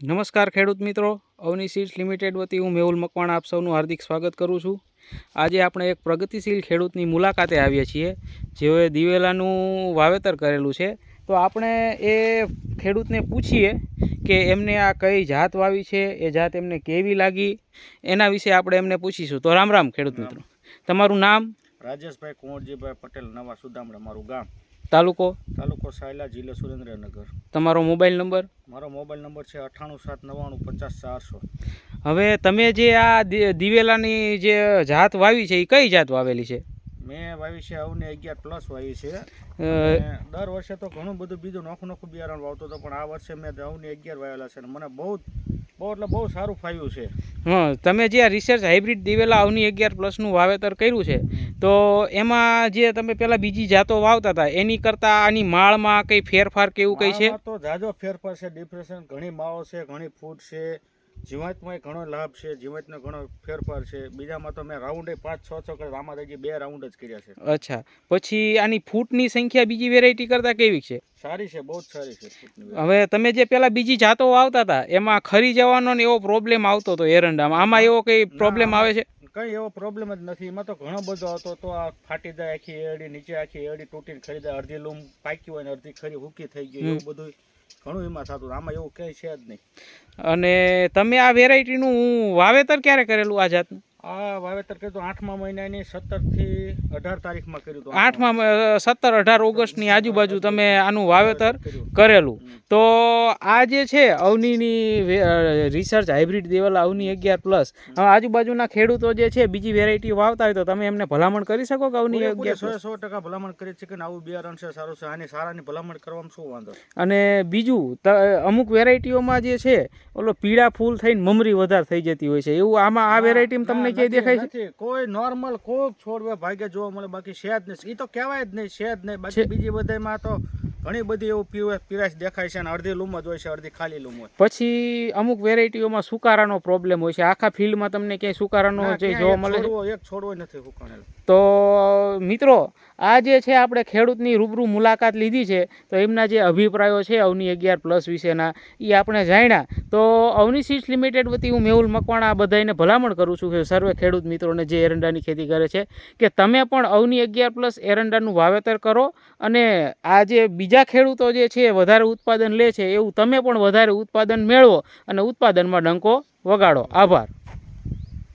નમસ્કાર ખેડૂત મિત્રો, અવની સીડ્સ લિમિટેડ વતી હું મેહુલ મકવાણા આપ સૌનું હાર્દિક સ્વાગત કરું છું। આજે આપણે એક પ્રગતિશીલ ખેડૂતની મુલાકાતે આવ્યા છીએ, જેઓએ દિવેલાનું વાવેતર કરેલું છે। તો આપણે એ ખેડૂતને પૂછીએ કે એમને આ કઈ જાત વાવી છે, એ જાત એમને કેવી લાગી, એના વિશે આપણે એમને પૂછીશું। તો રામ રામ ખેડૂત મિત્રો, તમારું નામ? રાજેશભાઈ કુંવરજીભાઈ પટેલ, નવા સુદામડા મારું ગામ, તાલુકો? તાલુકો સાયલા, જિલ્લો સુરેન્દ્રનગર। તમારો મોબાઈલ નંબર? મારો મોબાઈલ નંબર છે 9879950400। હવે તમે જે આ દિવેલાની જે જાત વાવી છે એ કઈ જાત વાવેલી છે? મેં વાવી છે અવની 11+ વાવી છે। દર વર્ષે તો ઘણું બધું બીજું નોખું બિયારણ વાવતો હતો, પણ આ વર્ષે મેં અવની 11 વાવેલા છે અને મને બહુ સારું ફાવ્યું છે। હા, તમે જે આ રિસર્ચ હાઇબ્રિડ દિવેલા અવની 11+નું વાવેતર કર્યું છે, તો એમાં જે તમે પેલા બીજી જાતો વાવતા હતા એની કરતાં આની માળમાં કંઈ ફેરફાર કે એવું કંઈ છે? તો જાજો ફેરફાર છે, ડિફરન્સ ઘણી માળો છે, ઘણી ફૂટ છે, જીવાતમાં ઘણો લાભ છે, જીવાતનો ઘણો ફેરફાર છે। બીજામાં તો મેં રાઉન્ડ 5-6 કર્યા, આમાં હજી 2 રાઉન્ડ જ કર્યા છે। અચ્છા, પછી આની ફૂટની સંખ્યા બીજી વેરાયટી કરતાં કેવી છે? સારી છે, બહુ જ સારી છે। હવે તમે જે પેલા બીજી જાતો વાવતા હતા એમાં ખરી જવાનો ને એવો પ્રોબ્લેમ આવતો હતો એરંડામાં, આમાં એવો કઈ પ્રોબ્લેમ આવે છે? કઈ એવો પ્રોબ્લેમ જ નથી, એમાં તો ઘણો બધો હતો। તો આ ફાટી જાય, આખી એરડી નીચે, આખી એરડી તૂટીને ખરી જાય, અડધી લૂમ પાકી હોય ને અડધી ખરી હુકી થઈ ગઈ, એવું બધું ઘણું એમાં થતું। આમાં એવું કંઈ છે જ નહીં। અને તમે આ વેરાયટીનું વાવેતર ક્યારે કરેલું આ જાતનું? આ વાવેતર કર્યું 8મા મહિનાની 17 થી 18 તારીખમાં કર્યું હતું। 17-18 ઓગસ્ટની આજુબાજુ તમે આનું વાવેતર કરેલું। તો આ જે છે અવનીની રિસર્ચ હાઇબ્રિડ દિવેલા અવની 11+, હવે આજુબાજુના ખેડૂતો જે છે બીજી વેરાયટી વાવતા હોય તો તમે એમને ભલામણ કરી શકો કે અવની 11+? 100% ભલામણ કરી છે કે આવું બિયારણ છે, સારું છે, આની સારાની ભલામણ કરવામાં શું વાંધો? અને બીજું અમુક વેરાયટીઓમાં જે છે ઓલો પીળા ફૂલ થઈને મમરી વધારે થઈ જતી હોય છે, એવું આમાં આ વેરાયટીમાં તમને ક્યાંય દેખાય છે? કોઈ નોર્મલ કોક છોડવે ભાગ્ય જોવા મળે, બાકી છે જ નહીં, એ તો કહેવાય જ નહીં, છે જ નહીં। બાકી બીજી બધામાં તો ઘણી બધી એવું પીળાશ દેખાય છે, અને અડધી લૂમ જ હોય છે, અડધી ખાલી લૂમ હોય। પછી અમુક વેરાયટીઓમાં સુકારાનો પ્રોબ્લેમ હોય છે, આખા ફિલ્ડમાં તમને ક્યાંય સુકારાનો જે જોવા મળે છે? એક છોડવો નથી સુકાણેલો। તો મિત્રો, આ જે છે આપણે ખેડૂતની રૂબરૂ મુલાકાત લીધી છે, તો એમના જે અભિપ્રાયો છે અવની 11+ વિશેના એ આપણે જાણ્યા। તો અવની સીડ્સ લિમિટેડ વતી હું મેહુલ મકવાણા આ બધાને ભલામણ કરું છું કે સર્વે ખેડૂત મિત્રોને જે એરંડાની ખેતી કરે છે કે તમે પણ અવની 11+ એરંડાનું વાવેતર કરો, અને આ જે બીજા ખેડૂતો જે છે વધારે ઉત્પાદન લે છે એવું તમે પણ વધારે ઉત્પાદન મેળવો અને ઉત્પાદનમાં ડંકો વગાડો। આભાર।